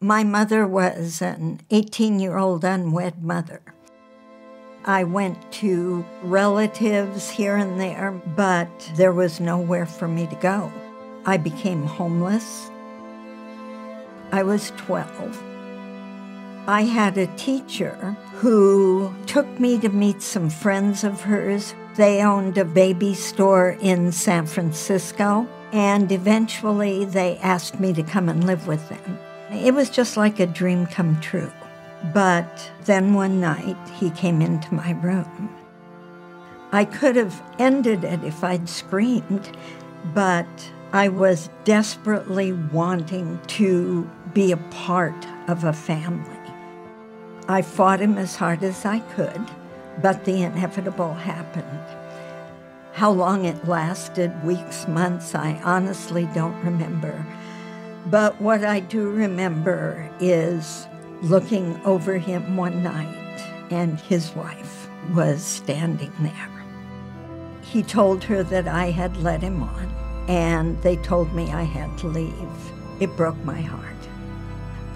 My mother was an 18-year-old unwed mother. I went to relatives here and there, but there was nowhere for me to go. I became homeless. I was 12. I had a teacher who took me to meet some friends of hers. They owned a baby store in San Francisco, and eventually they asked me to come and live with them. It was just like a dream come true. But then one night, he came into my room. I could have ended it if I'd screamed, but I was desperately wanting to be a part of a family. I fought him as hard as I could, but the inevitable happened. How long it lasted, weeks, months, I honestly don't remember. But what I do remember is looking over him one night, and his wife was standing there. He told her that I had led him on, and they told me I had to leave. It broke my heart.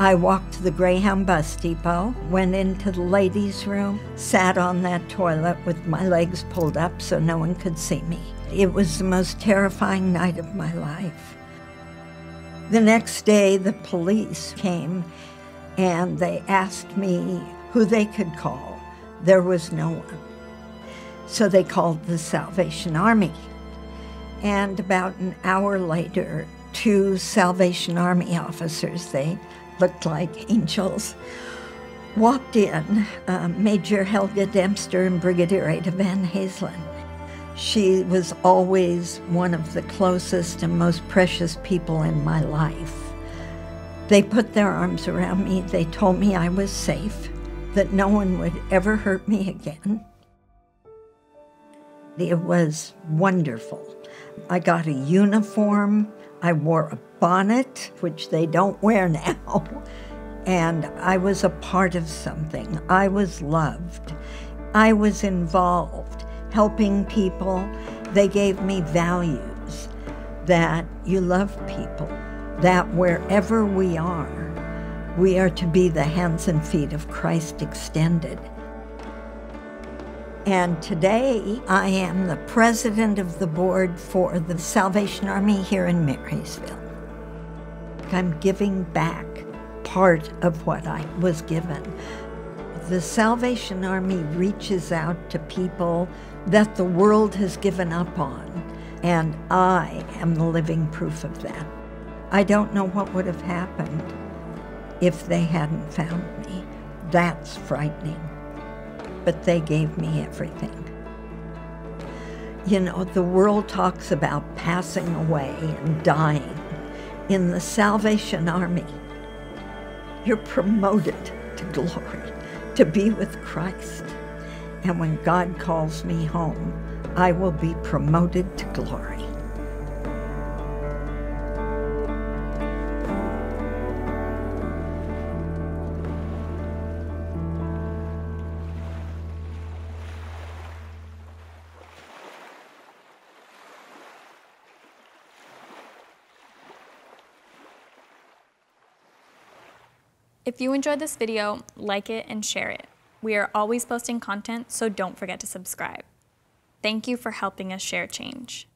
I walked to the Greyhound bus depot, went into the ladies' room, sat on that toilet with my legs pulled up so no one could see me. It was the most terrifying night of my life. The next day, the police came and they asked me who they could call. There was no one. So they called the Salvation Army. And about an hour later, two Salvation Army officers, they looked like angels, walked in, Major Helga Dempster and Brigadier Ada Van Hazelen. She was always one of the closest and most precious people in my life. They put their arms around me. They told me I was safe, that no one would ever hurt me again. It was wonderful. I got a uniform. I wore a bonnet, which they don't wear now. And I was a part of something. I was loved. I was involved, helping people. They gave me values that you love people, that wherever we are to be the hands and feet of Christ extended. And today, I am the president of the board for the Salvation Army here in Marysville. I'm giving back part of what I was given. The Salvation Army reaches out to people that the world has given up on, and I am the living proof of that. I don't know what would have happened if they hadn't found me. That's frightening. But they gave me everything. You know, the world talks about passing away and dying. In the Salvation Army, you're promoted to glory, to be with Christ. And when God calls me home, I will be promoted to glory. If you enjoyed this video, like it and share it. We are always posting content, so don't forget to subscribe. Thank you for helping us share change.